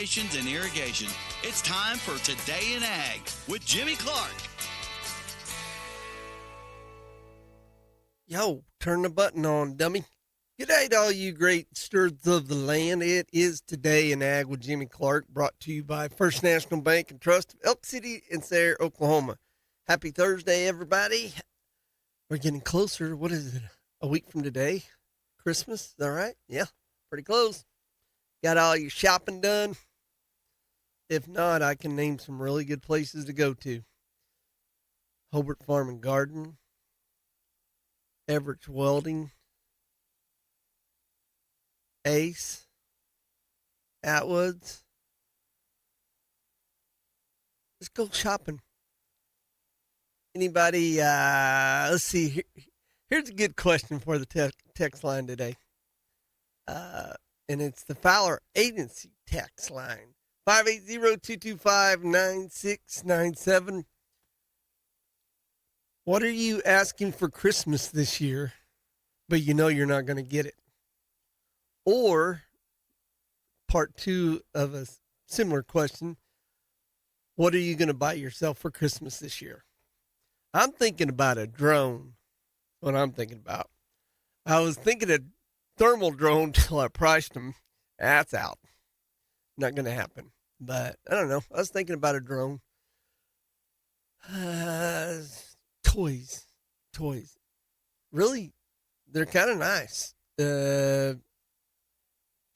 and irrigation. It's time for Today in Ag with Jimmy Clark. Yo, turn the button on, dummy. G'day to all you great stewards of the land. It is Today in Ag with Jimmy Clark, brought to you by First National Bank and Trust of Elk City and Sayre, Oklahoma. Happy Thursday, everybody. We're getting closer. What is it? A week from today? Christmas? Is that right? Yeah, pretty close. Got all your shopping done? If not, I can name some really good places to go to. Hobart Farm and Garden, Everett's Welding, Ace, Atwoods. Let's go shopping. Anybody, let's see. Here's a good question for the text line today. And it's the Fowler Agency text line. 580-225-9697. What are you asking for Christmas this year, but you know you're not going to get it? Or, part two of a similar question, what are you going to buy yourself for Christmas this year? I'm thinking about a drone. What I'm thinking about. I was thinking a thermal drone till I priced them. That's out. Not going to happen. But I don't know. I was thinking about a drone. Toys. Really, they're kind of nice to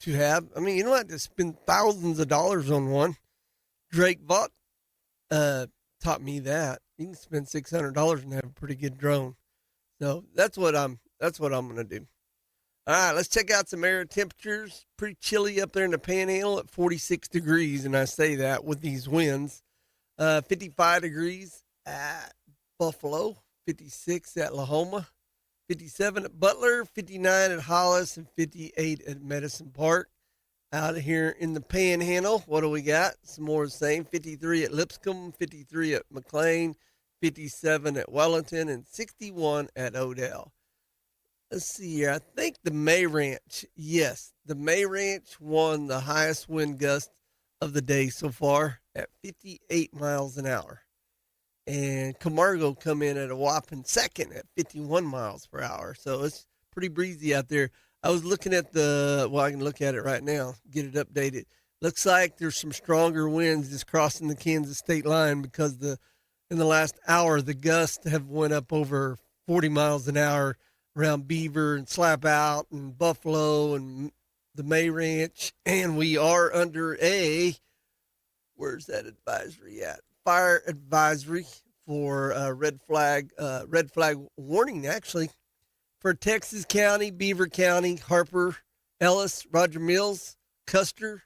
have. I mean, you don't have to spend thousands of dollars on one. Drake Vaught taught me that. You can spend $600 and have a pretty good drone. So that's what I'm going to do. All right, let's check out some air temperatures. Pretty chilly up there in the Panhandle at 46 degrees, and I say that with these winds. 55 degrees at Buffalo, 56 at Lahoma, 57 at Butler, 59 at Hollis, and 58 at Medicine Park. Out here in the Panhandle, what do we got? Some more of the same. 53 at Lipscomb, 53 at McLean, 57 at Wellington, and 61 at Odell. Let's see here. I think the May Ranch, yes, the May Ranch won the highest wind gust of the day so far at 58 miles an hour. And Camargo come in at a whopping second at 51 miles per hour. So it's pretty breezy out there. I was looking at I can look at it right now, get it updated. Looks like there's some stronger winds just crossing the Kansas state line because in the last hour, the gusts have went up over 40 miles an hour around Beaver and Slap Out and Buffalo and the May Ranch. And we are under where's that advisory at? Fire advisory for red flag warning, actually, for Texas County, Beaver County, Harper, Ellis, Roger Mills, Custer,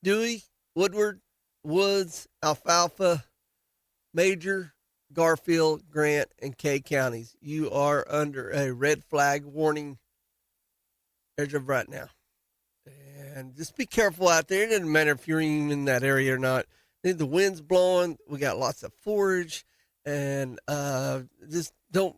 Dewey, Woodward, Woods, Alfalfa, Major, Garfield, Grant, and K counties. You are under a red flag warning as of right now. And just be careful out there. It doesn't matter if you're even in that area or not. The wind's blowing. We got lots of forage. And just don't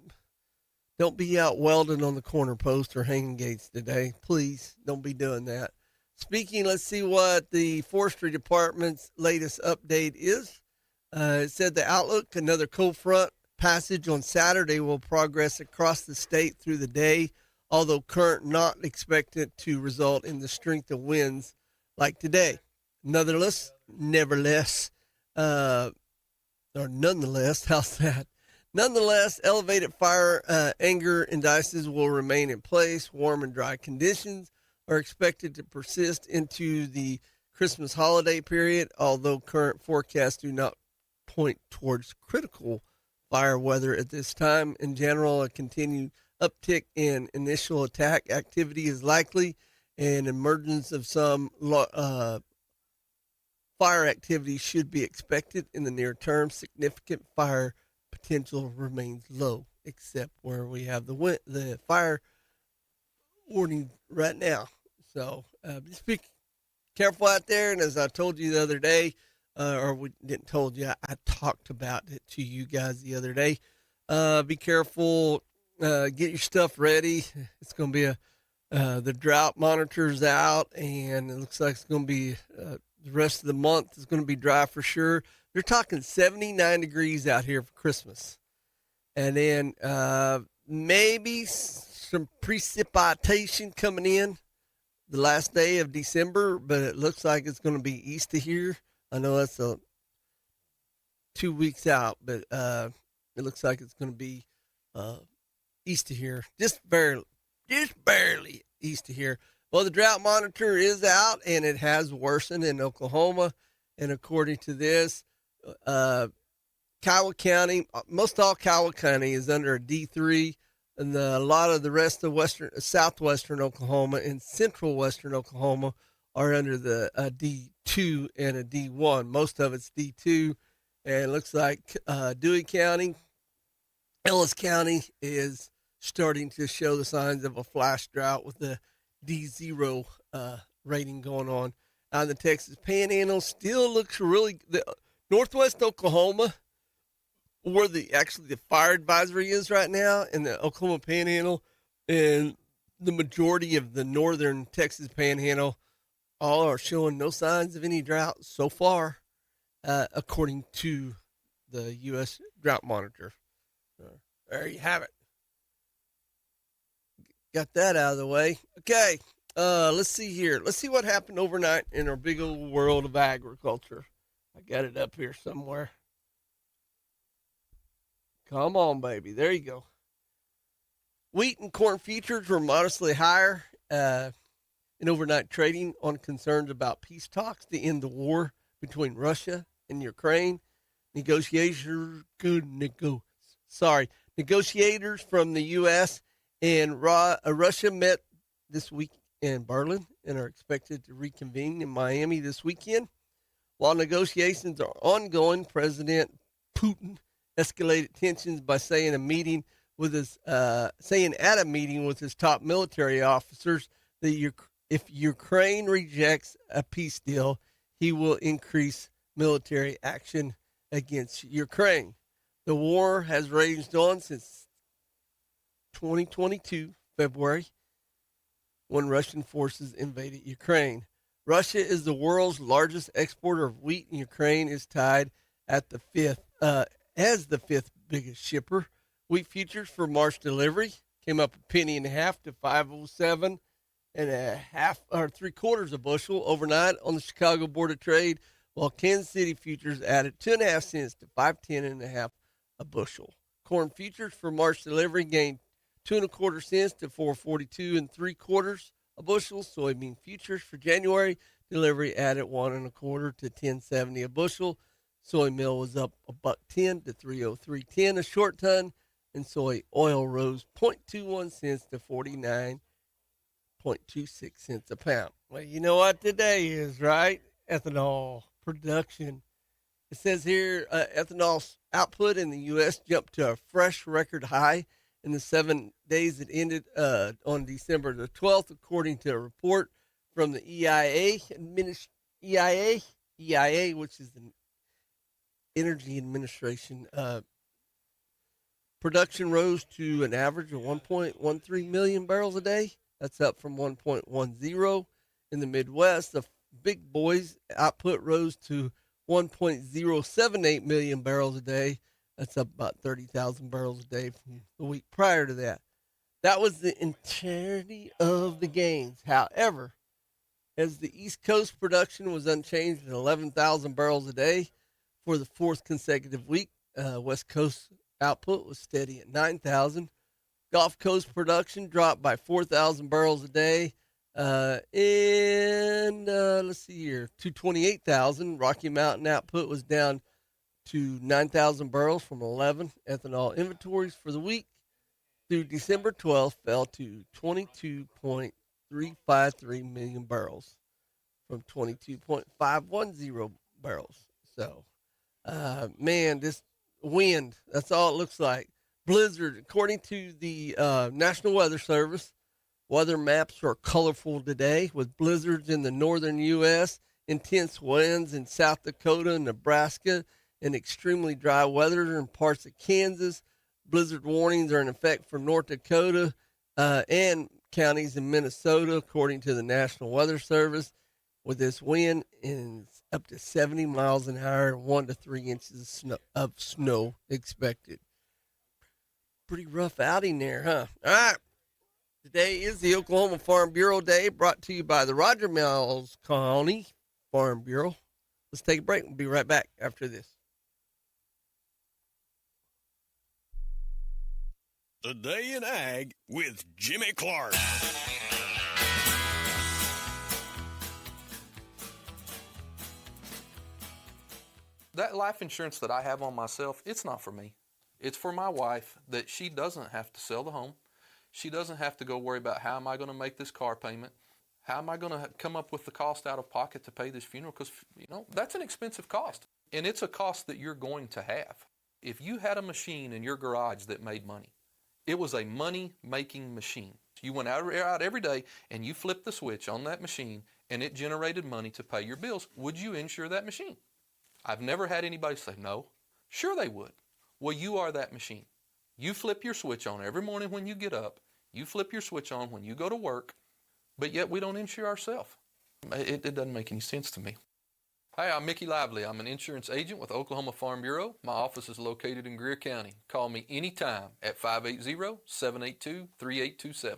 be out welding on the corner post or hanging gates today. Please don't be doing that. Speaking, let's see what the Forestry Department's latest update is. It said the outlook, another cold front passage on Saturday will progress across the state through the day, although current not expected to result in the strength of winds like today. Nonetheless, how's that? Nonetheless, elevated fire anger indices will remain in place. Warm and dry conditions are expected to persist into the Christmas holiday period, although current forecasts do not point towards critical fire weather at this time. In general, a continued uptick in initial attack activity is likely, and emergence of some fire activity should be expected in the near term. Significant fire potential remains low, except where we have the fire warning right now. So just be careful out there. And as I told you the other day, or we didn't told you, I talked about it to you guys the other day. Be careful. Get your stuff ready. It's going to be a The drought monitor's out, and it looks like it's going to be the rest of the month is going to be dry for sure. They're talking 79 degrees out here for Christmas. And then maybe some precipitation coming in the last day of December, but it looks like it's going to be east of here. I know that's 2 weeks out, but it looks like it's going to be east of here, just barely east of here. Well, the drought monitor is out, and it has worsened in Oklahoma. And according to this, Kiowa County, most all Kiowa County is under a D3, and a lot of the rest of southwestern Oklahoma and central western Oklahoma are under the D2 and a D1. Most of it's D2, and it looks like Dewey County, Ellis County is starting to show the signs of a flash drought with the D0 rating going on. Out in the Texas Panhandle, still looks really the northwest Oklahoma, where the fire advisory is right now in the Oklahoma Panhandle, and the majority of the northern Texas Panhandle all are showing no signs of any drought so far, according to the U.S. Drought Monitor. There you have it. Got that out of the way. Okay, let's see here. Let's see what happened overnight in our big old world of agriculture. I got it up here somewhere. Come on, baby. There you go. Wheat and corn futures were modestly higher in overnight trading on concerns about peace talks to end the war between Russia and Ukraine. Negotiators from the U.S. and Russia met this week in Berlin and are expected to reconvene in Miami this weekend. While negotiations are ongoing, President Putin escalated tensions by saying at a meeting with his top military officers that if Ukraine rejects a peace deal, he will increase military action against Ukraine. The war has raged on since 2022, February, when Russian forces invaded Ukraine. Russia is the world's largest exporter of wheat, and Ukraine is tied at the as the fifth biggest shipper. Wheat futures for March delivery came up a penny and a half to 507 and a half or 3/4 a bushel overnight on the Chicago Board of Trade, while Kansas City futures added 2.5 cents to 510 and a half a bushel. Corn futures for March delivery gained 2.25 cents to 442 and 3/4 a bushel. Soybean futures for January delivery added 1.25 to 1070 a bushel. Soy meal was up $1.10 to 303.10 a short ton, and soy oil rose 0.21 cents to 49.26 cents a pound. Well, you know what today is, right? Ethanol production. It says here ethanol output in the U.S. jumped to a fresh record high in the 7 days that ended on December the 12th, according to a report from the EIA, which is the Energy Administration. Production rose to an average of 1.13 million barrels a day. That's up from 1.10 in the Midwest. The big boys output rose to 1.078 million barrels a day. That's up about 30,000 barrels a day from the week prior to that. That was the entirety of the gains. However, as the East Coast production was unchanged at 11,000 barrels a day for the fourth consecutive week, West Coast output was steady at 9,000. Gulf Coast production dropped by 4,000 barrels a day. Let's see here, to 28,000. Rocky Mountain output was down to 9,000 barrels from 11. Ethanol inventories for the week through December 12th fell to 22.353 million barrels from 22.510 barrels. So, man, this wind, that's all it looks like. Blizzard, according to the National Weather Service, weather maps are colorful today with blizzards in the northern U.S., intense winds in South Dakota and Nebraska, and extremely dry weather in parts of Kansas. Blizzard warnings are in effect for North Dakota and counties in Minnesota, according to the National Weather Service, with this wind and up to 70 miles an hour and 1 to 3 inches of snow expected. Pretty rough outing there, huh? All right. Today is the Oklahoma Farm Bureau Day, brought to you by the Roger Mills County Farm Bureau. Let's take a break. We'll be right back after this. The Day in Ag with Jimmy Clark. That life insurance that I have on myself, it's not for me. It's for my wife, that she doesn't have to sell the home. She doesn't have to go worry about how am I going to make this car payment? How am I going to come up with the cost out of pocket to pay this funeral? Because, that's an expensive cost. And it's a cost that you're going to have. If you had a machine in your garage that made money, it was a money-making machine. You went out every day and you flipped the switch on that machine and it generated money to pay your bills. Would you insure that machine? I've never had anybody say no. Sure they would. Well, you are that machine. You flip your switch on every morning when you get up. You flip your switch on when you go to work, but yet we don't insure ourselves. It doesn't make any sense to me. Hi, I'm Mickey Lively. I'm an insurance agent with Oklahoma Farm Bureau. My office is located in Greer County. Call me anytime at 580-782-3827.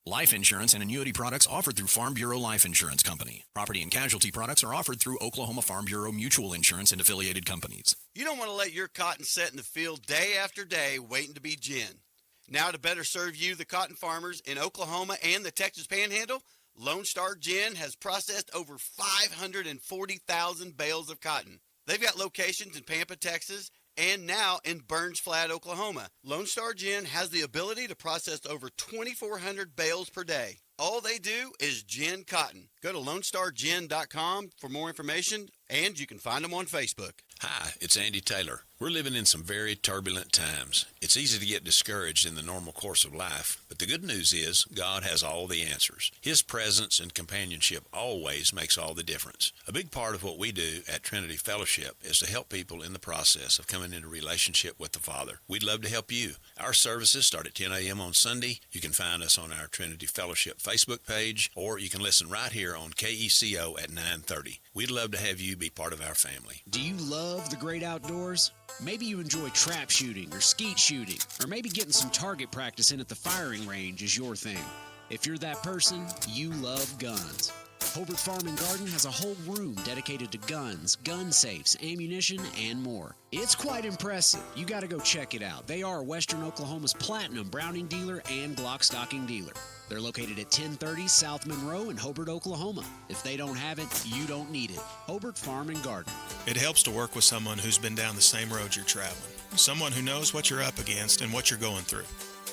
Life insurance and annuity products offered through Farm Bureau Life Insurance Company. Property and casualty products are offered through Oklahoma Farm Bureau Mutual Insurance and affiliated companies. You don't want to let your cotton set in the field day after day waiting to be gin. Now to better serve you, the cotton farmers in Oklahoma and the Texas Panhandle, Lone Star Gin has processed over 540,000 bales of cotton. They've got locations in Pampa, Texas, and now in Burns Flat, Oklahoma. Lone Star Gin has the ability to process over 2,400 bales per day. All they do is gin cotton. Go to LoneStarGin.com for more information, and you can find them on Facebook. Hi, it's Andy Taylor. We're living in some very turbulent times. It's easy to get discouraged in the normal course of life, but the good news is God has all the answers. His presence and companionship always makes all the difference. A big part of what we do at Trinity Fellowship is to help people in the process of coming into relationship with the Father. We'd love to help you. Our services start at 10 a.m. on Sunday. You can find us on our Trinity Fellowship Facebook page, or you can listen right here on KECO at 9:30. We'd love to have you be part of our family. Do you love the great outdoors? Maybe you enjoy trap shooting or skeet shooting, or maybe getting some target practice in at the firing range is your thing. If you're that person, you love guns. Hobart Farm and Garden has a whole room dedicated to guns, gun safes, ammunition, and more. It's quite impressive. You got to go check it out. They are Western Oklahoma's platinum Browning dealer and Glock stocking dealer. They're located at 1030 South Monroe in Hobart, Oklahoma. If they don't have it, you don't need it. Hobart Farm and Garden. It helps to work with someone who's been down the same road you're traveling. Someone who knows what you're up against and what you're going through.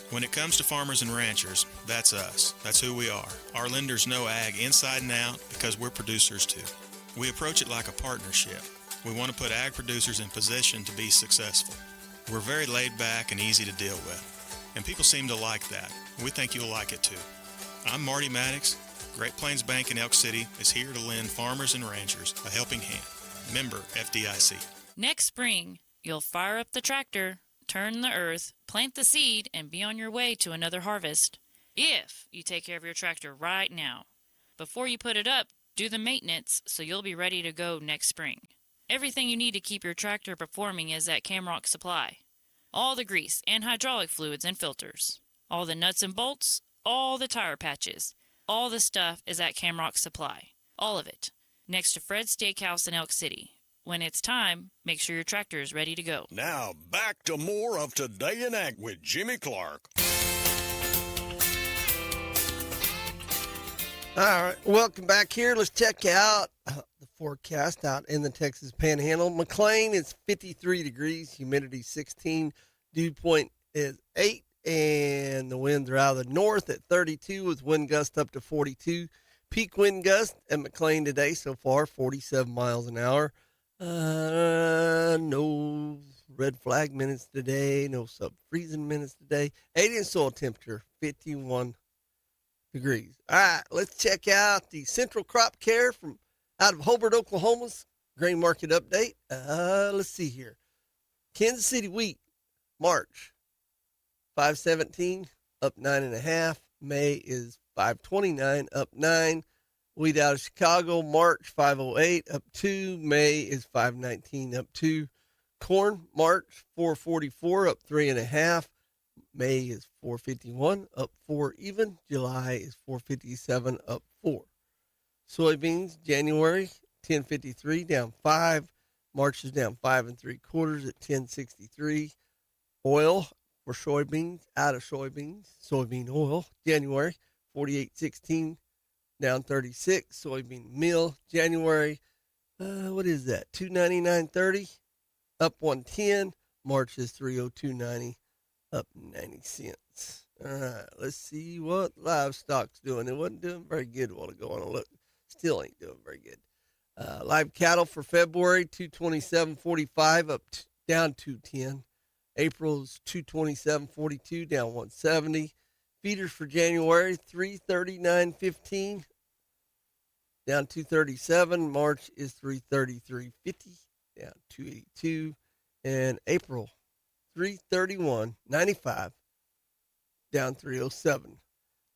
When it comes to farmers and ranchers, that's us. That's who we are. Our lenders know ag inside and out because we're producers too. We approach it like a partnership. We want to put ag producers in position to be successful. We're very laid back and easy to deal with, and people seem to like that. We think you'll like it too. I'm Marty Maddox. Great Plains Bank in Elk City is here to lend farmers and ranchers a helping hand. Member FDIC. Next spring, you'll fire up the tractor, turn the earth, plant the seed, and be on your way to another harvest. If you take care of your tractor right now. Before you put it up, do the maintenance so you'll be ready to go next spring. Everything you need to keep your tractor performing is at Camrock Supply. All the grease and hydraulic fluids and filters. All the nuts and bolts, all the tire patches. All the stuff is at Camrock Supply. All of it. Next to Fred's Steakhouse in Elk City. When it's time, make sure your tractor is ready to go. Now, back to more of Today in Ag with Jimmy Clark. All right, welcome back here. Let's check out the forecast out in the Texas Panhandle. McLean is 53 degrees, humidity 16, dew point is 8, and the winds are out of the north at 32 with wind gust up to 42. Peak wind gust at McLean today so far, 47 miles an hour. No red flag minutes today, no sub-freezing minutes today. 8-inch soil temperature, 51 degrees. All right, let's check out the Central Crop Care from out of Hobart, Oklahoma's grain market update. Let's see here. Kansas City wheat, March, 517, up 9.5. May is 529, up 9. Wheat out of Chicago, March 508, up 2. May is 519, up 2. Corn, March 444, up 3.5. May is 451, up 4 even. July is 457, up 4. Soybeans, January 1053, down 5. March is down 5 3/4 at 1063. Oil for soybeans, out of soybeans, soybean oil, January 48.16, down 36. Soybean meal, January, what is that? 299.30, up 110. March is 302.90, up 90 cents. All right, let's see what livestock's doing. It wasn't doing very good a while ago. I look, still ain't doing very good. Live cattle for February 227.45, up down 210. April's 227.42, down 170. Feeders for January 339.15, down 237. March is 333.50, down 282. And April 331.95, down 307.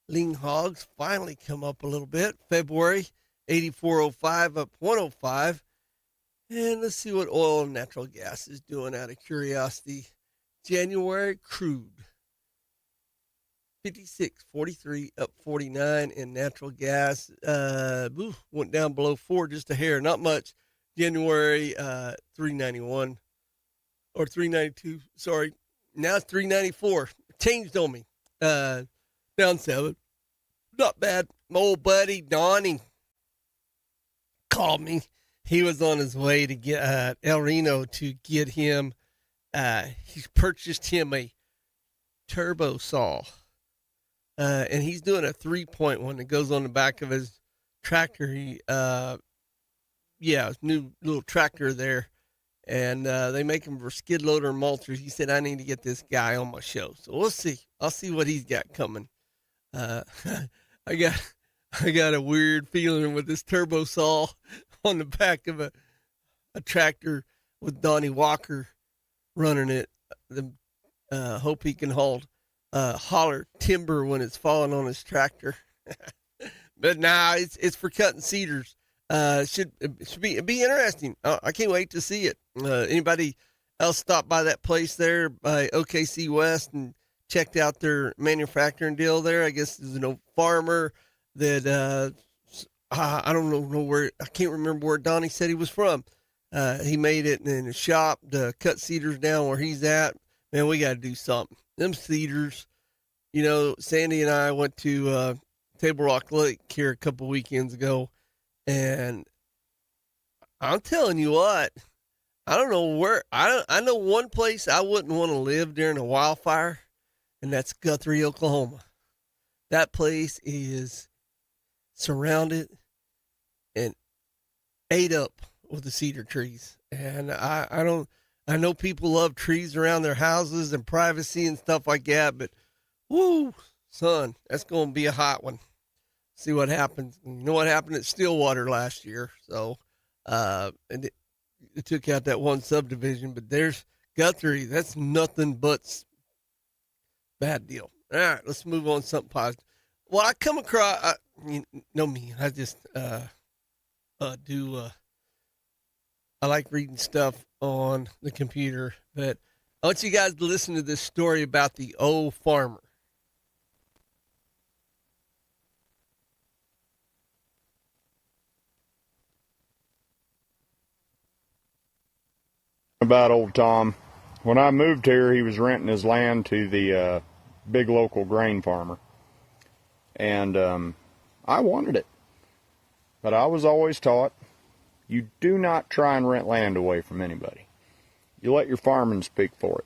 Lean hogs finally come up a little bit. February 84.05, up 105. And let's see what oil and natural gas is doing out of curiosity. January crude 56.43, up 49, and natural gas went down below 4 just a hair, not much. January 391 or 392. Sorry, now it's 394. Changed on me. Down 7. Not bad. My old buddy Donnie called me. He was on his way to get El Reno to get him. He's purchased him a turbo saw, and he's doing a 3-point that goes on the back of his tractor. New little tractor there, and they make them for skid loader and mulchers. He said, I need to get this guy on my show, so we'll see. I'll see what he's got coming. I got a weird feeling with this turbo saw on the back of a tractor with Donnie Walker running it. Hope he can holler timber when it's falling on his tractor. But nah, it's for cutting cedars. Should be interesting. I can't wait to see it. Anybody else stop by that place there by OKC West and checked out their manufacturing deal there? I guess there's no farmer that I don't know where. I can't remember where Donnie said he was from. He made it in a shop to cut cedars down where he's at. Man, we got to do something. Them cedars, Sandy and I went to Table Rock Lake here a couple weekends ago, and I'm telling you what, I don't know where. I know one place I wouldn't want to live during a wildfire, and that's Guthrie, Oklahoma. That place is surrounded and ate up with the cedar trees. And I know people love trees around their houses and privacy and stuff like that, but woo, son, that's going to be a hot one. See what happens. You know what happened at Stillwater last year. So, and it took out that one subdivision, but there's Guthrie. That's nothing but bad deal. All right, let's move on to something positive. Well, I come across, you know me, I just I like reading stuff on the computer, but I want you guys to listen to this story about the old farmer. About old Tom. When I moved here, he was renting his land to the big local grain farmer. And I wanted it. But I was always taught, you do not try and rent land away from anybody. You let your farming speak for it.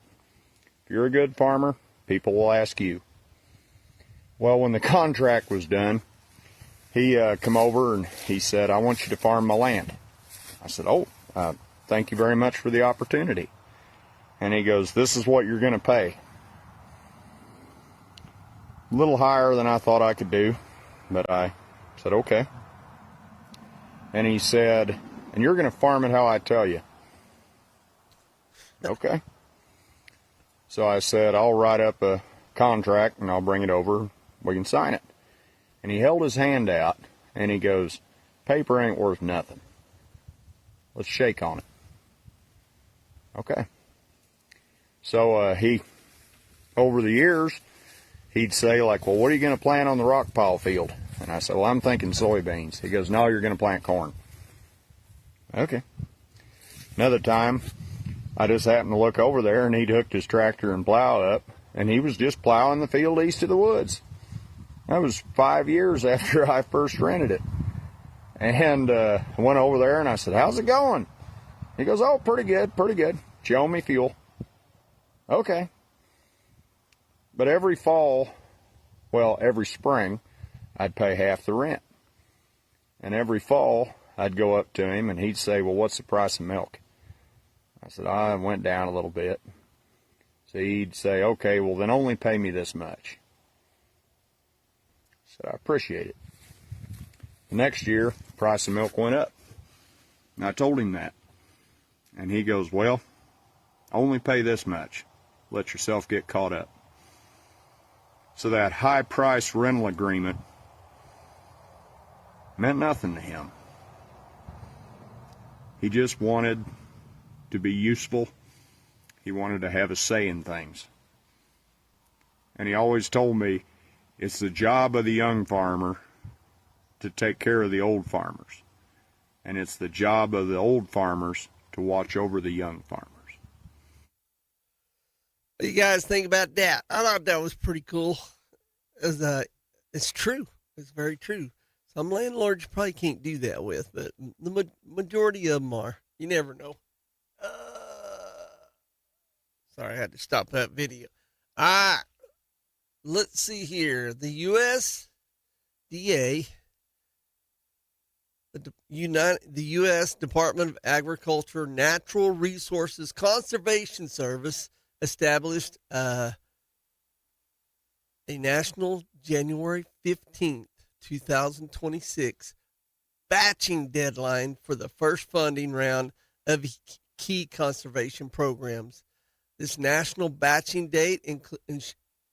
If you're a good farmer, people will ask you. Well, when the contract was done, he come over and he said, I want you to farm my land. I said, thank you very much for the opportunity. And he goes, this is what you're going to pay. A little higher than I thought I could do, but I said, okay. And he said, and you're going to farm it how I tell you. Okay. So I said, I'll write up a contract and I'll bring it over. We can sign it. And he held his hand out, and he goes, paper ain't worth nothing. Let's shake on it. Okay. So he, over the years, he'd say, like, well, what are you going to plant on the rock pile field? And I said, well, I'm thinking soybeans. He goes, no, you're going to plant corn. Okay. Another time, I just happened to look over there, and he'd hooked his tractor and plow up, and he was just plowing the field east of the woods. That was 5 years after I first rented it. And I went over there, and I said, how's it going? He goes, oh, pretty good, pretty good. Show me fuel. Okay. But every fall, well, every spring, I'd pay half the rent. And every fall, I'd go up to him, and he'd say, well, what's the price of milk? I said, I went down a little bit. So he'd say, okay, well, then only pay me this much. I said, I appreciate it. The next year, the price of milk went up. And I told him that. And he goes, well, only pay this much. Let yourself get caught up. So that high price rental agreement meant nothing to him. He just wanted to be useful. He wanted to have a say in things. And he always told me, it's the job of the young farmer to take care of the old farmers. And it's the job of the old farmers to watch over the young farmers. What do you guys think about that? I thought that was pretty cool. It's true. It's very true. Some landlords you probably can't do that with, but the majority of them are. You never know. Sorry, I had to stop that video. All right. Let's see here. The USDA, the U.S. Department of Agriculture Natural Resources Conservation Service established a national January 15th, 2026 batching deadline for the first funding round of key conservation programs. This national batching date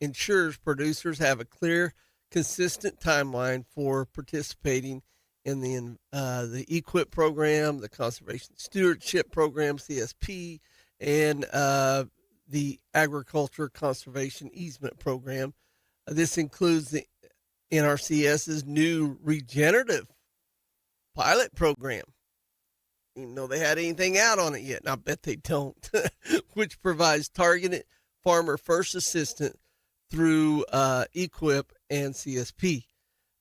ensures producers have a clear, consistent timeline for participating in the EQIP program, the Conservation Stewardship Program, CSP, and the Agriculture Conservation Easement Program. This includes the NRCS's new regenerative pilot program. Even though they had anything out on it yet, and I bet they don't, which provides targeted farmer first assistance through EQIP and CSP.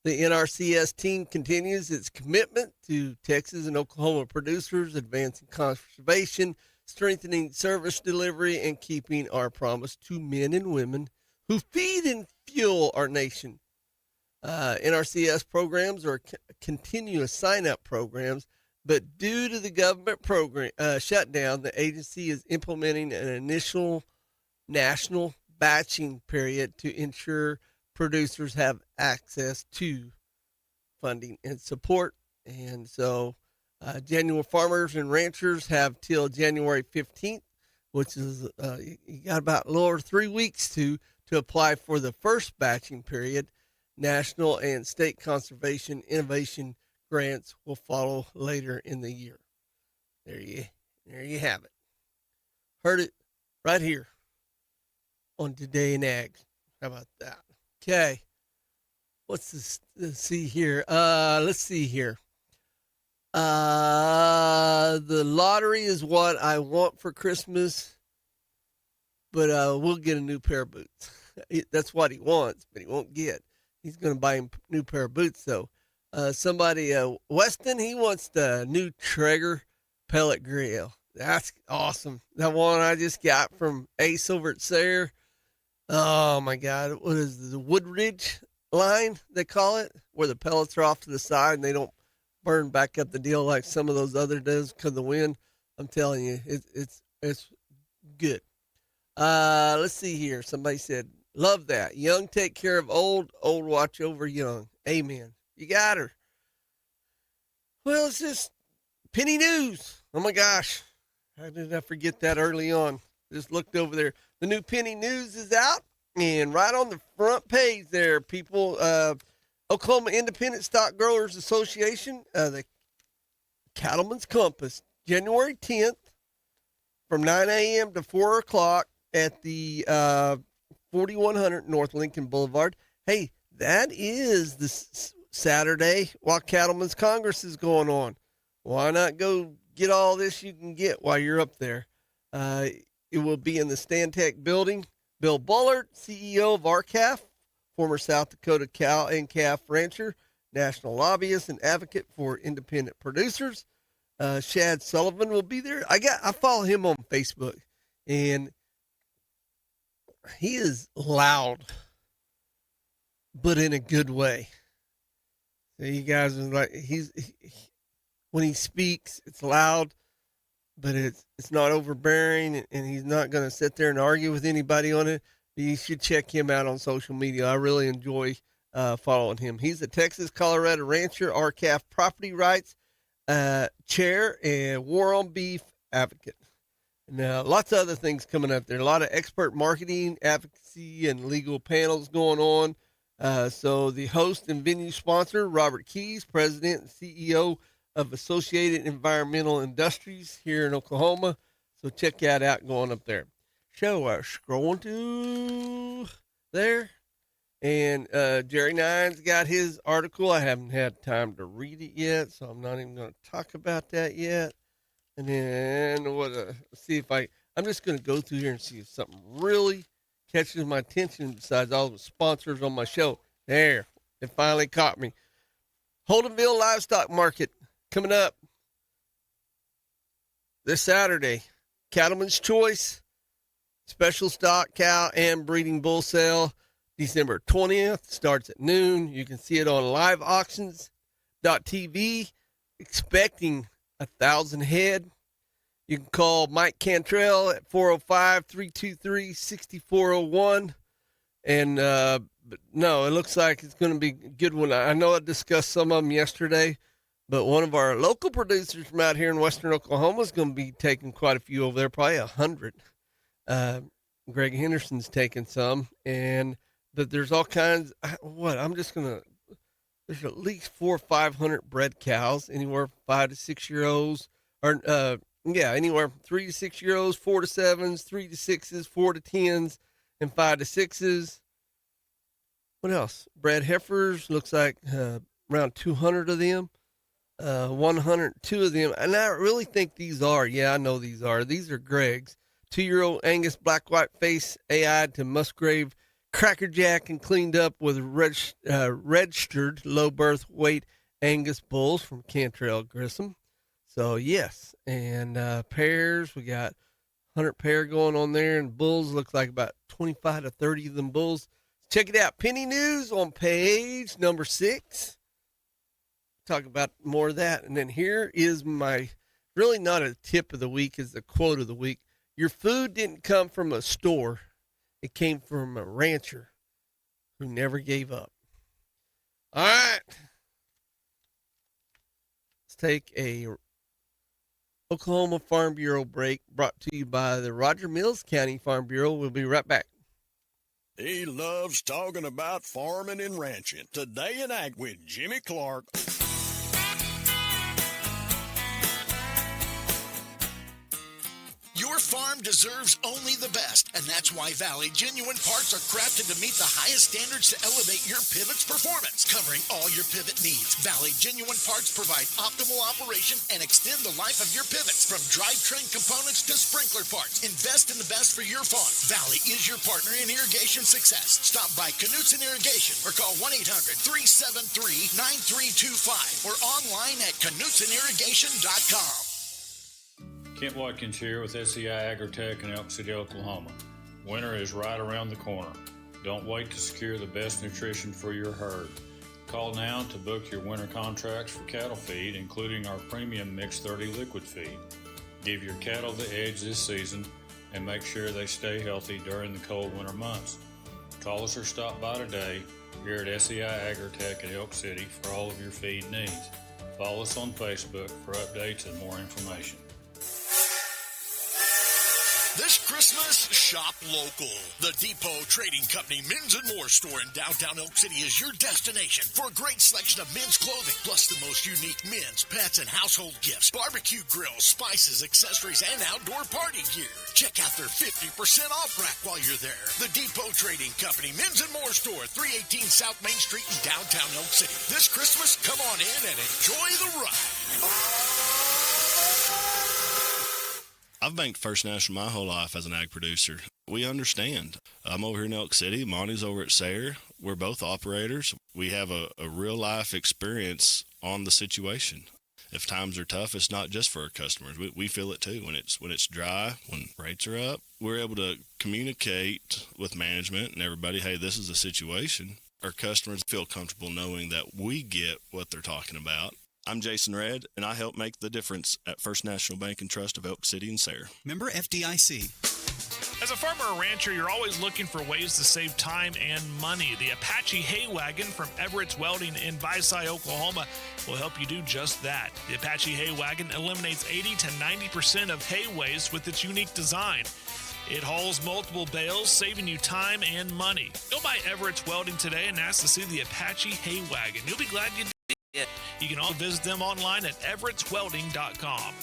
The NRCS team continues its commitment to Texas and Oklahoma producers, advancing conservation, strengthening service delivery, and keeping our promise to men and women who feed and fuel our nation. NRCS programs are continuous sign-up programs, but due to the government program shutdown, the agency is implementing an initial national batching period to ensure producers have access to funding and support. And so January farmers and ranchers have till January 15th, which is you got about a little over 3 weeks to apply for the first batching period. National and state conservation innovation grants will follow later in the year. There you have it. Heard it right here on Today in Ag. How about that? Okay. What's this? Let's see here. The lottery is what I want for Christmas, but we'll get a new pair of boots. That's what he wants, but he won't get. He's going to buy him a new pair of boots, though. Weston, he wants the new Traeger pellet grill. That's awesome. That one I just got from Ace over at Sayre. Oh, my God. What is the Woodridge line, they call it, where the pellets are off to the side and they don't burn back up the deal like some of those other does because of the wind. I'm telling you, it's good. Let's see here. Somebody said, love that. Young take care of old, old watch over young. Amen. You got her. Well, it's just penny news. Oh my gosh. How did I forget that early on? Just looked over there. The new penny news is out. And right on the front page there, people, Oklahoma Independent Stock Growers Association, the Cattleman's Compass, January 10th from 9 a.m. to 4 o'clock at the 4100 North Lincoln Boulevard. Hey, that is this Saturday while Cattlemen's Congress is going on. Why not go get all this you can get while you're up there? It will be in the Stantec building. Bill Bullard, CEO of RCAF, former South Dakota cow and calf rancher, national lobbyist and advocate for independent producers. Shad Sullivan will be there. I follow him on Facebook, and he is loud, but in a good way. So you guys are like, when he speaks, it's loud, but it's not overbearing, and he's not going to sit there and argue with anybody on it. You should check him out on social media. I really enjoy following him. He's a Texas-Colorado rancher, RCAF property rights chair, and war on beef advocate. Now, lots of other things coming up there. A lot of expert marketing, advocacy, and legal panels going on. So the host and venue sponsor, Robert Keys, president and CEO of Associated Environmental Industries here in Oklahoma. So check that out going up there. So scrolling to there. And Jerry Nine's got his article. I haven't had time to read it yet, so I'm not even going to talk about that yet. And then see if I'm just going to go through here and see if something really catches my attention besides all the sponsors on my show. There, it finally caught me. Holdenville Livestock Market coming up this Saturday. Cattleman's Choice, special stock cow and breeding bull sale, December 20th, starts at noon. You can see it on liveauctions.tv, expecting 1,000 head. You can call Mike Cantrell at 405-323-6401. And, but no, it looks like it's going to be a good one. I know I discussed some of them yesterday, but one of our local producers from out here in western Oklahoma is going to be taking quite a few over there, probably 100. Greg Henderson's taking some, but there's all kinds. There's at least 400 or 500 bred cows, anywhere from 5 to 6 year olds, anywhere from 3 to 6 year olds, 4 to 7s, 3 to 6s, 4 to 10s, and 5 to 6s. What else? Bred heifers, looks like around 200 of them, 102 of them. And I really think these are, I know these are Greg's. 2-year-old Angus black white face AI to Musgrave crackerjack and cleaned up with registered low birth weight Angus bulls from Cantrell Grissom. So yes, and pairs, we got 100 pair going on there, and bulls look like about 25 to 30 of them bulls. Check it out. Penny News on page number 6. Talk about more of that. And then here is my, really not a tip of the week, is the quote of the week. Your food didn't come from a store. It came from a rancher who never gave up. All right. Let's take a Oklahoma Farm Bureau break brought to you by the Roger Mills County Farm Bureau. We'll be right back. He loves talking about farming and ranching. Today in Ag with Jimmy Clark. Your farm deserves only the best, and that's why Valley Genuine Parts are crafted to meet the highest standards to elevate your pivot's performance, covering all your pivot needs. Valley Genuine Parts provide optimal operation and extend the life of your pivots, from drivetrain components to sprinkler parts. Invest in the best for your farm. Valley is your partner in irrigation success. Stop by Knutson Irrigation or call 1-800-373-9325 or online at KnutsonIrrigation.com. Kent Watkins here with SEI Agritech in Elk City, Oklahoma. Winter is right around the corner. Don't wait to secure the best nutrition for your herd. Call now to book your winter contracts for cattle feed, including our premium Mix 30 liquid feed. Give your cattle the edge this season and make sure they stay healthy during the cold winter months. Call us or stop by today here at SEI Agritech at Elk City for all of your feed needs. Follow us on Facebook for updates and more information. This Christmas, shop local. The Depot Trading Company Men's and More store in downtown Elk City is your destination for a great selection of men's clothing, plus the most unique men's, pets, and household gifts, barbecue grills, spices, accessories, and outdoor party gear. Check out their 50% off rack while you're there. The Depot Trading Company Men's and More store, 318 South Main Street in downtown Elk City. This Christmas, come on in and enjoy the ride. I've banked First National my whole life as an ag producer. We understand. I'm over here in Elk City. Monty's over at Sayre. We're both operators. We have a real-life experience on the situation. If times are tough, it's not just for our customers. We feel it too. When it's dry, when rates are up, we're able to communicate with management and everybody, hey, this is a situation. Our customers feel comfortable knowing that we get what they're talking about. I'm Jason Redd, and I help make the difference at First National Bank and Trust of Elk City and Sayre. Member FDIC. As a farmer or rancher, you're always looking for ways to save time and money. The Apache Hay Wagon from Everett's Welding in Visay, Oklahoma will help you do just that. The Apache Hay Wagon eliminates 80 to 90% of hay waste with its unique design. It hauls multiple bales, saving you time and money. Go by Everett's Welding today and ask to see the Apache Hay Wagon. You'll be glad you did. You can also visit them online at everettswelding.com.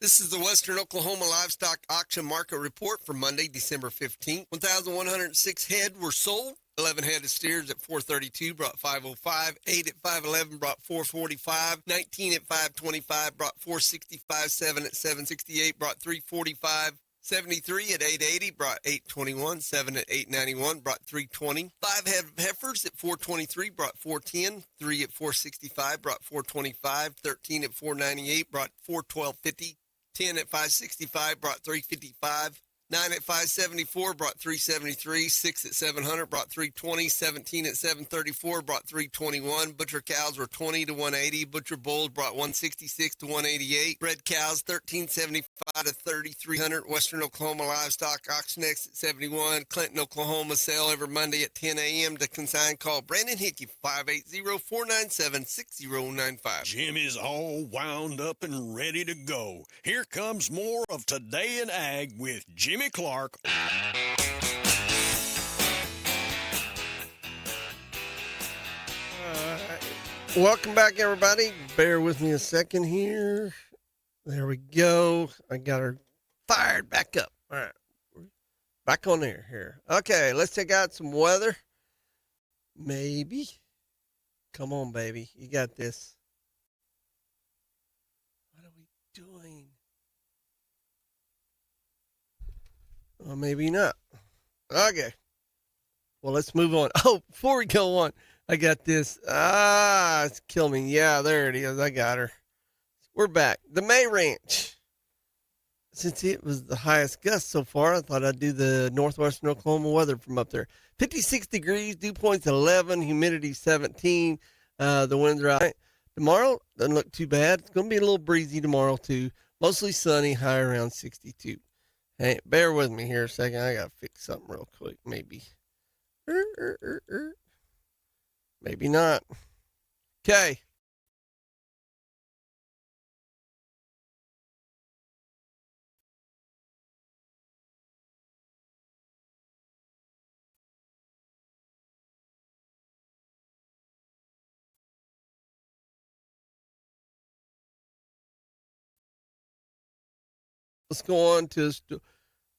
This is the Western Oklahoma Livestock Auction Market Report for Monday, December 15th. 1,106 head were sold. 11 head of steers at 432 brought 505. 8 at 511 brought 445. 19 at 525 brought 465. 7 at 768 brought 345. 73 at 880 brought 821. 7 at 891 brought 320. 5 head of heifers at 423 brought 410. 3 at 465 brought 425. 13 at 498 brought 412.50. 10 at 565 brought 355. 9 at 574 brought 373. 6 at 700 brought 320. 17 at 734 brought 321. Butcher cows were 20 to 180. Butcher bulls brought 166 to 188. Bred cows 1375 to 3300. Western Oklahoma Livestock Auction X at 71. Clinton, Oklahoma sale every Monday at 10 a.m. To consign, call Brandon Hickey 580-497-6095. Jim is all wound up and ready to go. Here comes more of Today in Ag with Jimmy Clark. Welcome back, everybody. Bear with me a second here. There we go. I got her fired back up. All right. Back on there here. Okay, let's check out some weather. Maybe. Come on, baby. You got this. What are we doing? Well, maybe not. Okay. Well, let's move on. Oh, before we go on, I got this. It's killing me. Yeah, there it is. I got her. We're back. The May Ranch. Since it was the highest gust so far, I thought I'd do the northwestern Oklahoma weather from up there. 56 degrees, dew point's 11, humidity 17. The winds are out. Tomorrow doesn't look too bad. It's going to be a little breezy tomorrow, too. Mostly sunny, high around 62. Hey, bear with me here a second. I got to fix something real quick, maybe. Maybe not. Okay. Let's go on to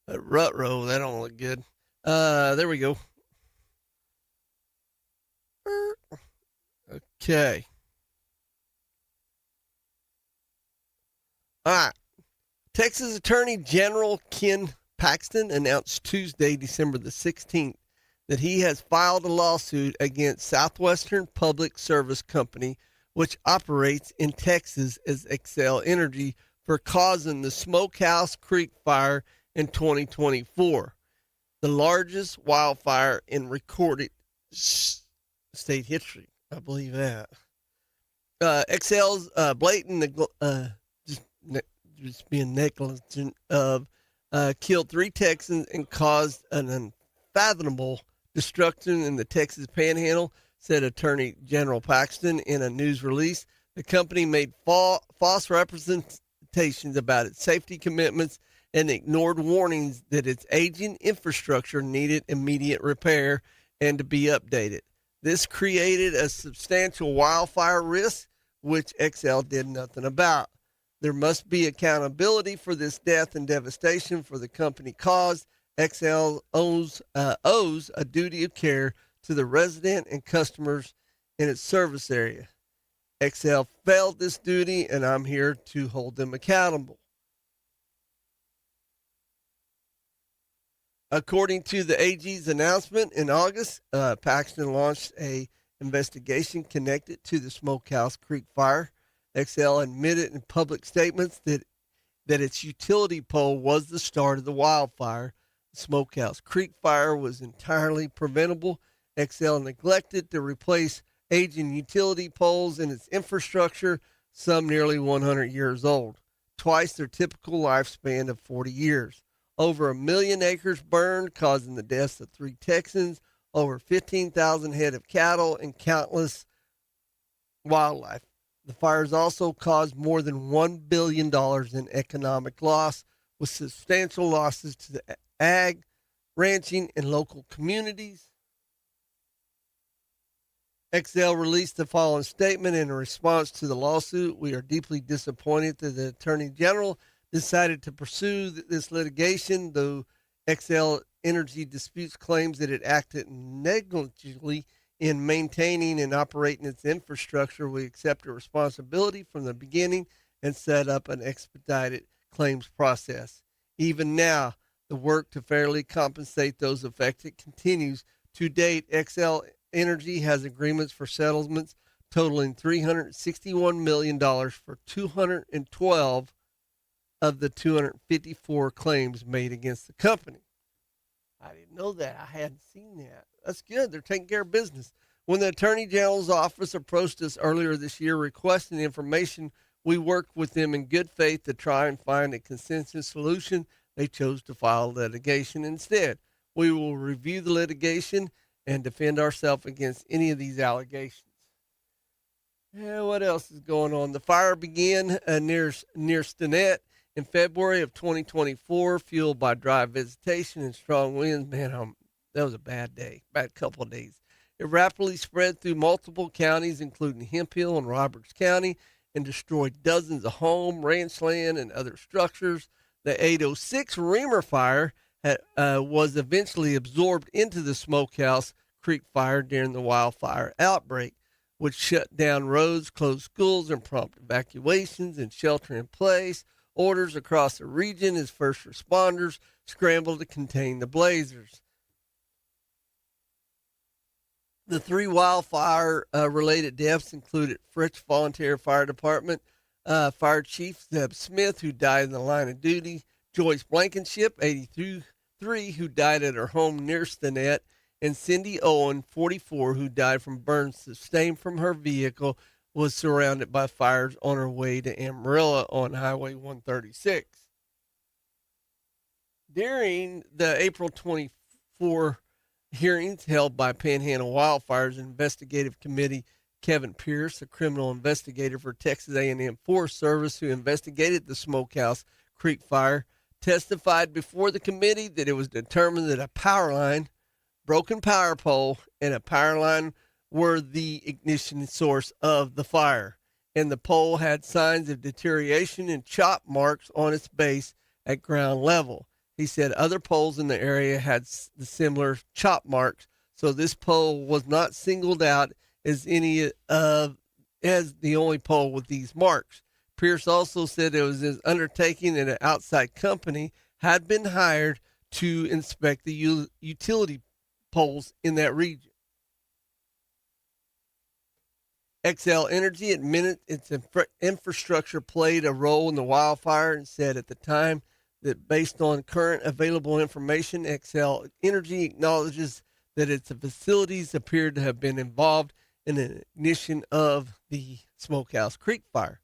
rut row. That don't look good. There we go. Okay. All right. Texas Attorney General Ken Paxton announced Tuesday, December the 16th, that he has filed a lawsuit against Southwestern Public Service Company, which operates in Texas as Xcel Energy, for causing the Smokehouse Creek fire in 2024, the largest wildfire in recorded state history. I believe that. Xcel's blatant just being negligent of killed 3 Texans and caused an unfathomable destruction in the Texas Panhandle, said Attorney General Paxton in a news release. The company made false representations expectations about its safety commitments and ignored warnings that its aging infrastructure needed immediate repair and to be updated. This created a substantial wildfire risk, which XL did nothing about. There must be accountability for this death and devastation for the company caused. XL owes a duty of care to the resident and customers in its service area. XL failed this duty, and I'm here to hold them accountable. According to the AG's announcement in August, Paxton launched a investigation connected to the Smokehouse Creek fire. XL admitted in public statements that its utility pole was the start of the wildfire. The Smokehouse Creek fire was entirely preventable. XL neglected to replace aging utility poles in its infrastructure, some nearly 100 years old, twice their typical lifespan of 40 years. Over 1 million acres burned, causing the deaths of 3 Texans, over 15,000 head of cattle, and countless wildlife. The fires also caused more than $1 billion in economic loss, with substantial losses to the ag, ranching, and local communities. XL released the following statement in response to the lawsuit. We are deeply disappointed that the Attorney General decided to pursue this litigation, though XL Energy disputes claims that it acted negligently in maintaining and operating its infrastructure. We accept a responsibility from the beginning and set up an expedited claims process. Even now, the work to fairly compensate those affected continues. To date, XL Energy has agreements for settlements totaling $361 million for 212 of the 254 claims made against the company. I didn't know that. I hadn't seen that. That's good. They're taking care of business. When the Attorney General's office approached us earlier this year requesting information, we worked with them in good faith to try and find a consensus solution. They chose to file litigation instead. We will review the litigation and defend ourselves against any of these allegations. Yeah, what else is going on? The fire began near Stinnett in February of 2024, fueled by dry vegetation and strong winds. Man, that was a bad couple of days. It rapidly spread through multiple counties, including Hemphill and Roberts County, and destroyed dozens of home, ranch land, and other structures. The 806 Reamer fire was eventually absorbed into the Smokehouse Creek fire during the wildfire outbreak, which shut down roads, closed schools, and prompted evacuations and shelter in place orders across the region as first responders scrambled to contain the blazes. The 3 wildfire-related deaths included Fritz Volunteer Fire Department Fire Chief Zeb Smith, who died in the line of duty, Joyce Blankenship, 83, who died at her home near Stinnett, and Cindy Owen, 44, who died from burns sustained from her vehicle, was surrounded by fires on her way to Amarillo on Highway 136. During the April 24 hearings held by Panhandle Wildfires Investigative Committee, Kevin Pierce, a criminal investigator for Texas A&M Forest Service who investigated the Smokehouse Creek fire, testified before the committee that it was determined that a power line, broken power pole, and a power line were the ignition source of the fire, and the pole had signs of deterioration and chop marks on its base at ground level. He said other poles in the area had the similar chop marks, so this pole was not singled out as the only pole with these marks. Pierce also said it was his undertaking that an outside company had been hired to inspect the utility poles in that region. XL Energy admitted its infrastructure played a role in the wildfire and said at the time that based on current available information, XL Energy acknowledges that its facilities appeared to have been involved in the ignition of the Smokehouse Creek fire.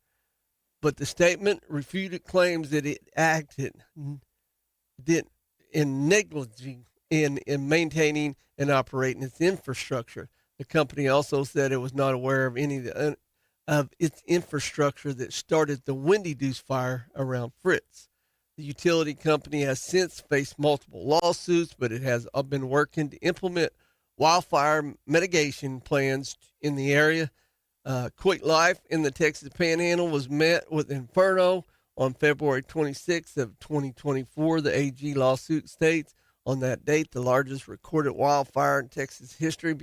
But the statement refuted claims that it acted in negligence in maintaining and operating its infrastructure. The company also said it was not aware of any of its infrastructure that started the Windy Deuce fire around Fritz. The utility company has since faced multiple lawsuits, but it has been working to implement wildfire mitigation plans in the area. Quick Life in the Texas Panhandle was met with Inferno on February 26th of 2024. The AG lawsuit states on that date, the largest recorded wildfire in Texas history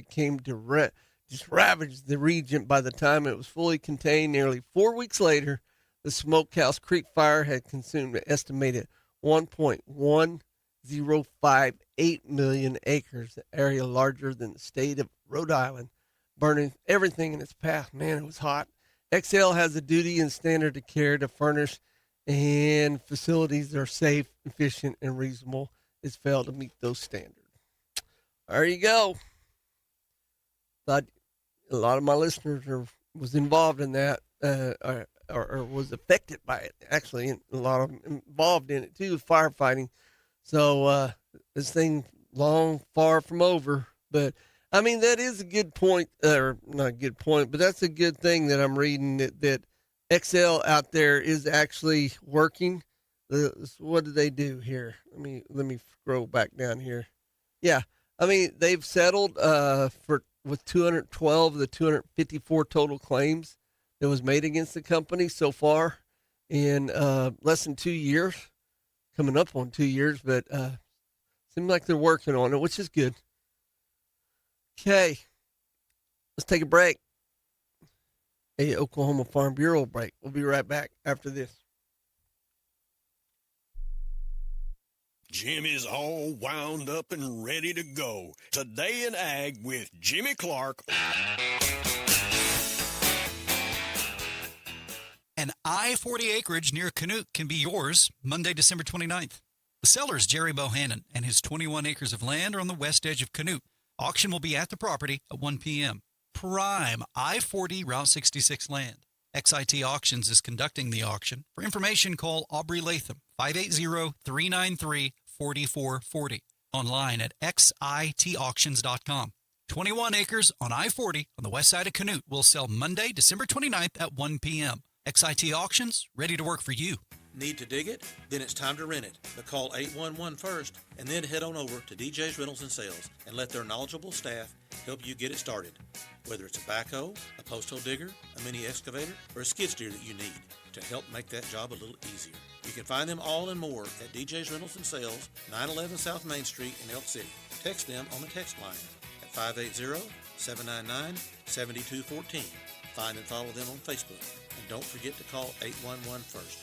just ravaged the region. By the time it was fully contained, nearly 4 weeks later, the Smokehouse Creek fire had consumed an estimated 1.1058 million acres, an area larger than the state of Rhode Island, burning everything in its path. Man, it was hot. XL has a duty and standard of care to furnish and facilities that are safe, efficient, and reasonable. It's failed to meet those standards. There you go. Thought a lot of my listeners was involved in that, or was affected by it, actually, and a lot of them involved in it too, firefighting. So this thing far from over. But I mean, that is a good point, or not a good point, but that's a good thing that I'm reading that XL out there is actually working. What did they do here? Let me scroll back down here. Yeah, I mean, they've settled with 212 of the 254 total claims that was made against the company so far in less than 2 years, coming up on 2 years, but seems like they're working on it, which is good. Okay, let's take a break. A Oklahoma Farm Bureau break. We'll be right back after this. Jim is all wound up and ready to go. Today in Ag with Jimmy Clark. An I-40 acreage near Canute can be yours Monday, December 29th. The seller is Jerry Bohannon, and his 21 acres of land are on the west edge of Canute. Auction will be at the property at 1 p.m. Prime I-40 Route 66 land. XIT Auctions is conducting the auction. For information, call Aubrey Latham, 580-393-4440. Online at xitauctions.com. 21 acres on I-40 on the west side of Canute will sell Monday, December 29th at 1 p.m. XIT Auctions, ready to work for you. Need to dig it? Then it's time to rent it. But call 811 first and then head on over to DJ's Rentals and Sales and let their knowledgeable staff help you get it started. Whether it's a backhoe, a post hole digger, a mini excavator, or a skid steer that you need to help make that job a little easier. You can find them all and more at DJ's Rentals and Sales, 911 South Main Street in Elk City. Text them on the text line at 580-799-7214. Find and follow them on Facebook. And don't forget to call 811 first.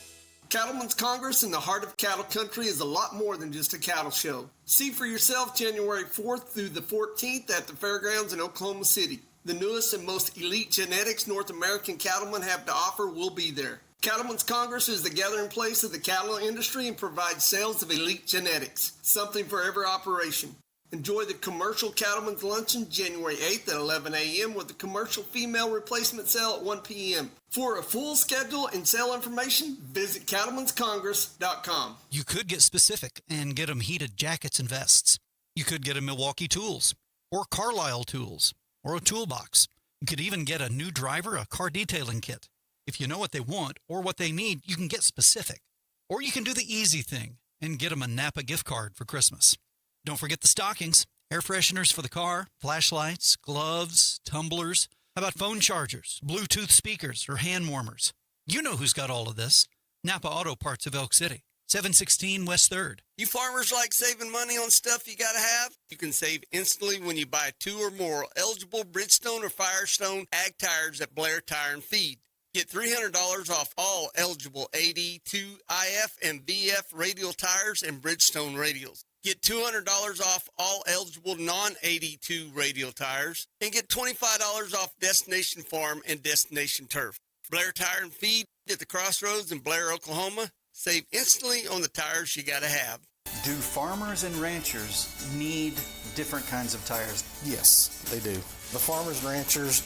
Cattlemen's Congress in the heart of cattle country is a lot more than just a cattle show. See for yourself January 4th through the 14th at the fairgrounds in Oklahoma City. The newest and most elite genetics North American cattlemen have to offer will be there. Cattlemen's Congress is the gathering place of the cattle industry and provides sales of elite genetics, something for every operation. Enjoy the Commercial Cattlemen's Luncheon January 8th at 11 a.m. with the commercial female replacement sale at 1 p.m. For a full schedule and sale information, visit cattlemenscongress.com. You could get specific and get them heated jackets and vests. You could get a Milwaukee Tools or Carlisle Tools or a toolbox. You could even get a new driver, a car detailing kit. If you know what they want or what they need, you can get specific. Or you can do the easy thing and get them a Napa gift card for Christmas. Don't forget the stockings, air fresheners for the car, flashlights, gloves, tumblers. How about phone chargers, Bluetooth speakers, or hand warmers? You know who's got all of this. Napa Auto Parts of Elk City, 716 West 3rd. You farmers like saving money on stuff you got to have? You can save instantly when you buy 2 or more eligible Bridgestone or Firestone ag tires at Blair Tire and Feed. Get $300 off all eligible AD, 2IF, and VF radial tires and Bridgestone radials. Get $200 off all eligible non-82 radial tires and get $25 off Destination Farm and Destination Turf. Blair Tire and Feed at the Crossroads in Blair, Oklahoma. Save instantly on the tires you got to have. Do farmers and ranchers need different kinds of tires? Yes, they do. The farmers and ranchers,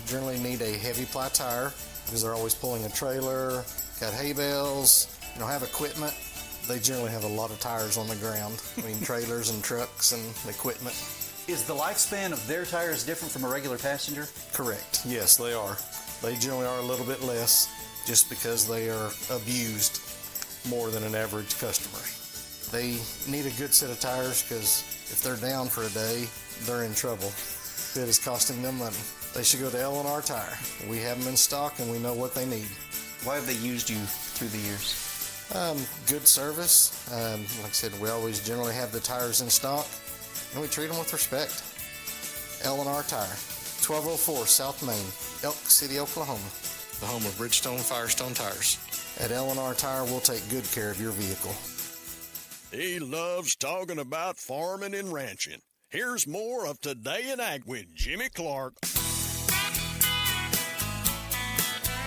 generally need a heavy ply tire because they're always pulling a trailer, got hay bales, have equipment. They generally have a lot of tires on the ground. Trailers and trucks and equipment. Is the lifespan of their tires different from a regular passenger? Correct. Yes, they are. They generally are a little bit less just because they are abused more than an average customer. They need a good set of tires because if they're down for a day, they're in trouble. It is costing them money. They should go to L&R Tire. We have them in stock and we know what they need. Why have they used you through the years? Good service. Like I said, we always generally have the tires in stock and we treat them with respect. L&R Tire, 1204 South Main, Elk City, Oklahoma, the home of Bridgestone Firestone tires. At L&R Tire, we'll take good care of your vehicle. He loves talking about farming and ranching. Here's more of Today in Ag with Jimmy Clark.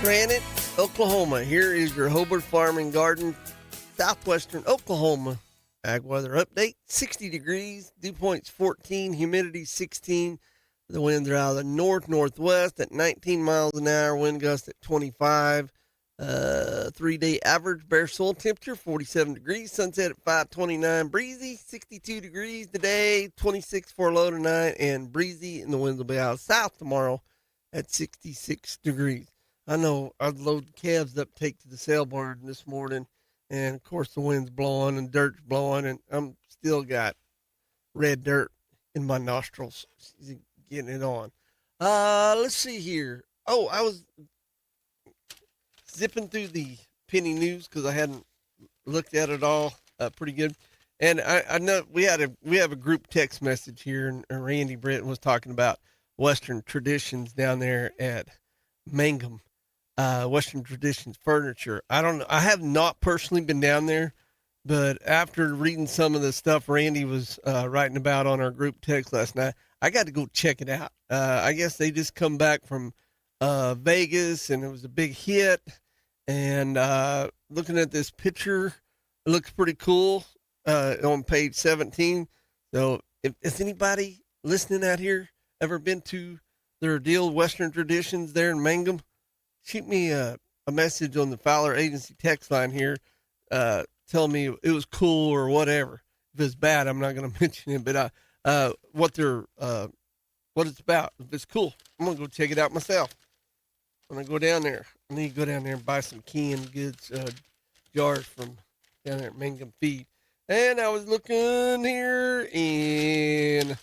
Granite, Oklahoma. Here is your Hobart Farm and Garden, southwestern Oklahoma ag weather update. 60 degrees, dew point's 14, humidity 16. The winds are out of the north-northwest at 19 miles an hour, wind gust at 25. 3-day average bare soil temperature 47 degrees, sunset at 5:29, breezy 62 degrees today, 26 for a low tonight, and breezy, and the winds will be out south tomorrow at 66 degrees. I know I'd load calves up, take to the sale barn this morning, and of course the wind's blowing and dirt's blowing, and I'm still got red dirt in my nostrils getting it on. Let's see here. Oh, I was zipping through the penny news because I hadn't looked at it all pretty good. And I know we have a group text message here, and Randy Britton was talking about Western Traditions down there at Mangum, Western Traditions Furniture. I don't know. I have not personally been down there, but after reading some of the stuff Randy was writing about on our group text last night, I got to go check it out. I guess they just come back from Vegas, and it was a big hit. And looking at this picture, it looks pretty cool on page 17. So if anybody listening out here ever been to their deal Western Traditions there in Mangum, shoot me a message on the Fowler Agency text line here. Tell me it was cool or whatever. If it's bad, I'm not going to mention it, but what it's about. If it's cool, I'm going to go check it out myself. When I go down there, I need to go down there and buy some canned goods jars from down there at Mangum Feed. And I was looking here, and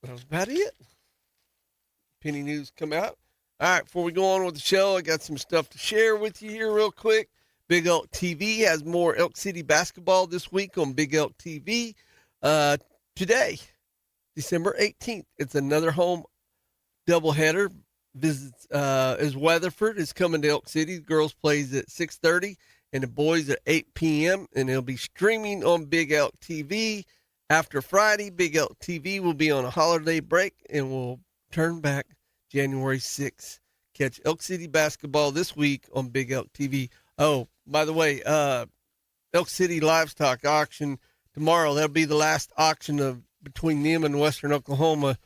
that was about it. Penny news come out. All right, before we go on with the show, I got some stuff to share with you here real quick. Big Elk TV has more Elk City basketball this week on Big Elk TV. Today, December 18th, it's another home doubleheader. Visits as Weatherford is coming to Elk City. The girls plays at 6:30 and the boys at 8 p.m. and it'll be streaming on Big Elk TV. After Friday, Big Elk TV will be on a holiday break and will turn back January 6th. Catch Elk City basketball this week on Big Elk TV. Oh, by the way, Elk City Livestock auction tomorrow. That'll be the last auction of between them and Western Oklahoma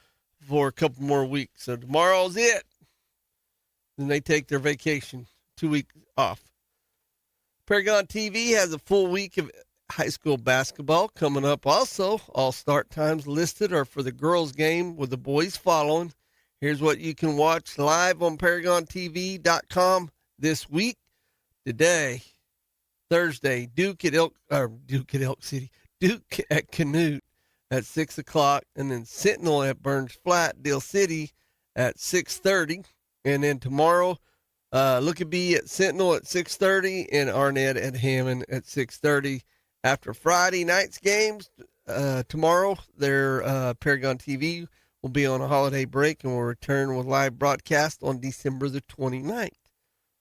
for a couple more weeks. So tomorrow's it. Then they take their vacation, 2 weeks off. Paragon TV has a full week of high school basketball coming up also. All start times listed are for the girls' game with the boys following. Here's what you can watch live on ParagonTV.com this week. Today, Thursday, Duke at Elk City, Duke at Canute at 6 o'clock, and then Sentinel at Burns Flat, Deal City at 6:30. And then tomorrow, Lookabee at Sentinel at 6:30 and Arnett at Hammond at 6:30. After Friday night's games, tomorrow, their Paragon TV will be on a holiday break and will return with live broadcast on December the 29th.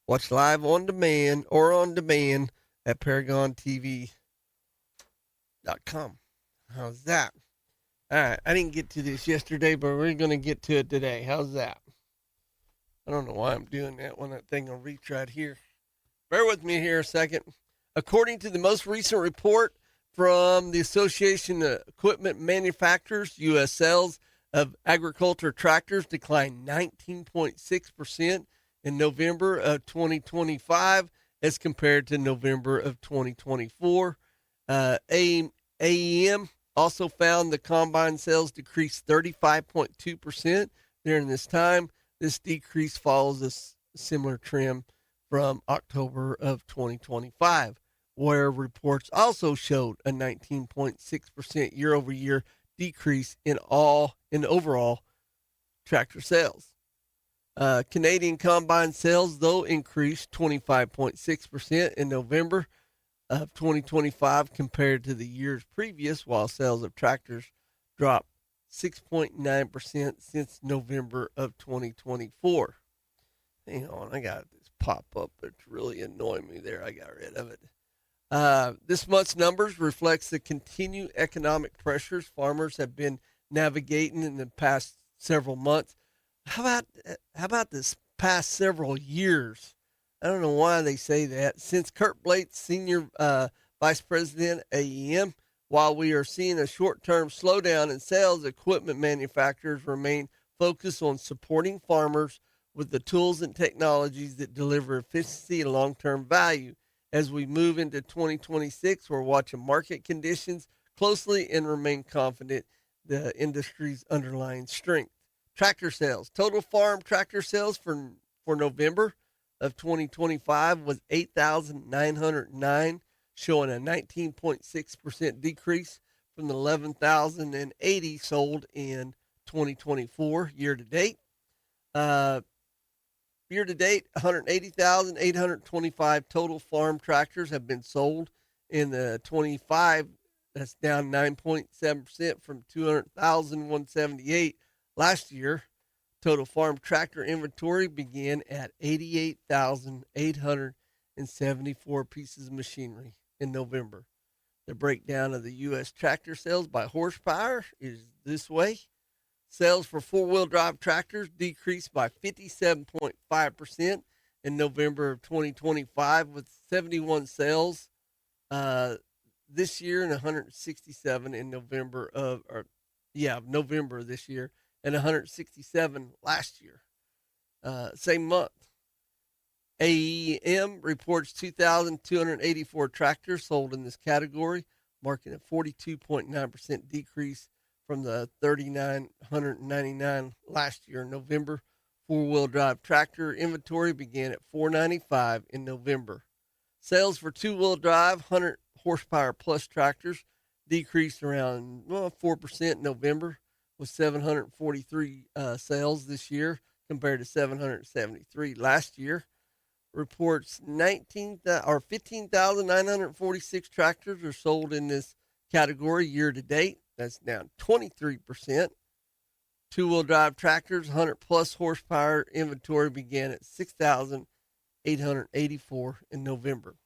Watch live on demand or on demand at ParagonTV.com. How's that? All right, I didn't get to this yesterday, but we're going to get to it today. How's that? I don't know why I'm doing that when that thing will reach right here. Bear with me here a second. According to the most recent report from the Association of Equipment Manufacturers, U.S. sales of agriculture tractors declined 19.6% in November of 2025 as compared to November of 2024. AEM also found the combine sales decreased 35.2% during this time. This decrease follows a similar trend from October of 2025, where reports also showed a 19.6% year-over-year decrease in overall tractor sales. Canadian combine sales, though, increased 25.6% in November of 2025 compared to the years previous, while sales of tractors dropped 6.9% since November of 2024. Hang on, I got this pop up. It's really annoying me there. I got rid of it. This month's numbers reflects the continued economic pressures farmers have been navigating in the past several months. How about this past several years? I don't know why they say that. Since Kurt Blake, Senior Vice President, AEM, while we are seeing a short-term slowdown in sales, equipment manufacturers remain focused on supporting farmers with the tools and technologies that deliver efficiency and long-term value. As we move into 2026, we're watching market conditions closely and remain confident the industry's underlying strength. Tractor sales. Total farm tractor sales for November of 2025 was 8,909, showing a 19.6% decrease from the 11,080 sold in 2024 year to date. Year to date, 180,825 total farm tractors have been sold in the 25. That's down 9.7% from 200,178 last year. Total farm tractor inventory began at 88,874 pieces of machinery in November. The breakdown of the U.S. tractor sales by horsepower is this way. Sales for four-wheel drive tractors decreased by 57.5% in November of 2025, with 71 sales this year and 167 in November of this year and 167 last year. Same month. AEM reports 2,284 tractors sold in this category, marking a 42.9% decrease from the 3,999 last year in November. Four-wheel drive tractor inventory began at 495 in November. Sales for two-wheel drive 100 horsepower plus tractors decreased around 4% in November, with 743 sales this year compared to 773 last year. Reports 15,946 tractors are sold in this category year to date. That's down 23%. Two-wheel drive tractors, 100 plus horsepower inventory began at 6,884 in November.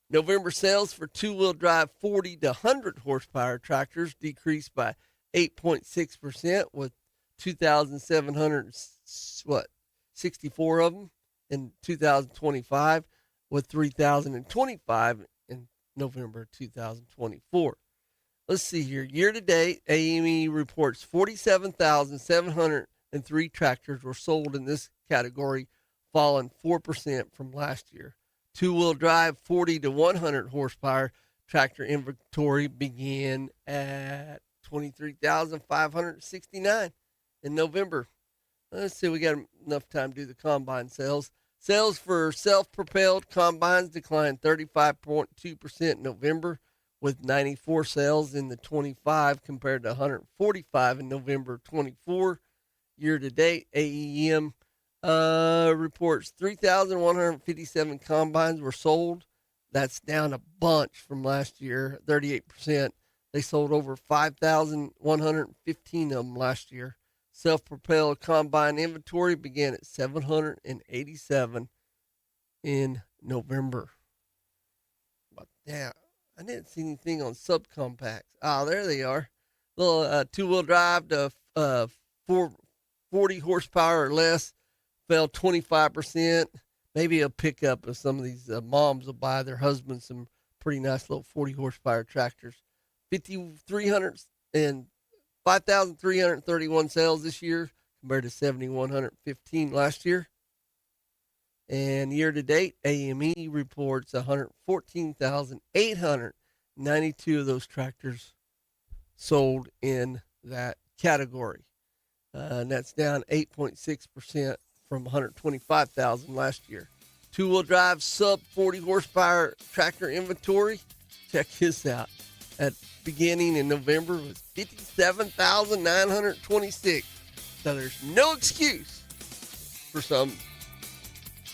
November sales for two-wheel drive 40 to 100 horsepower tractors decreased by 8.6%, with 2,764 of them in 2025, with 3,025 in November 2024. Let's see here. Year to date, AME reports 47,703 tractors were sold in this category, falling 4% from last year. Two-wheel drive 40 to 100 horsepower tractor inventory began at 23,569 in November. Let's see, we got enough time to do the combine sales. Sales for self-propelled combines declined 35.2% in November, with 94 sales in the 25 compared to 145 in November 24. Year to date, AEM reports 3,157 combines were sold. That's down a bunch from last year, 38%. They sold over 5,115 of them last year. Self-propelled combine inventory began at 787 in November. But yeah, I didn't see anything on subcompacts. Ah, there they are. Little two-wheel drive to 40 horsepower or less fell 25%. Maybe a pickup of some of these moms will buy their husbands some pretty nice little 40 horsepower tractors. 5,331 sales this year compared to 7,115 last year. And year to date, AME reports 114,892 of those tractors sold in that category. and that's down 8.6% from 125,000 last year. Two-wheel drive sub 40 horsepower tractor inventory. Check this out. At beginning in November was 57,926. So there's no excuse for some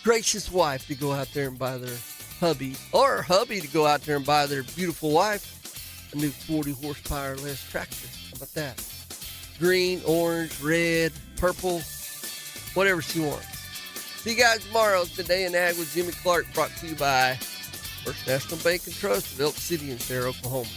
gracious wife to go out there and buy their hubby, or hubby to go out there and buy their beautiful wife a new 40 horsepower less tractor. How about that? Green, orange, red, purple, whatever she wants. See you guys tomorrow. Today in Ag with Jimmy Clark, brought to you by First National Bank and Trust of Elk City in Sarah, Oklahoma.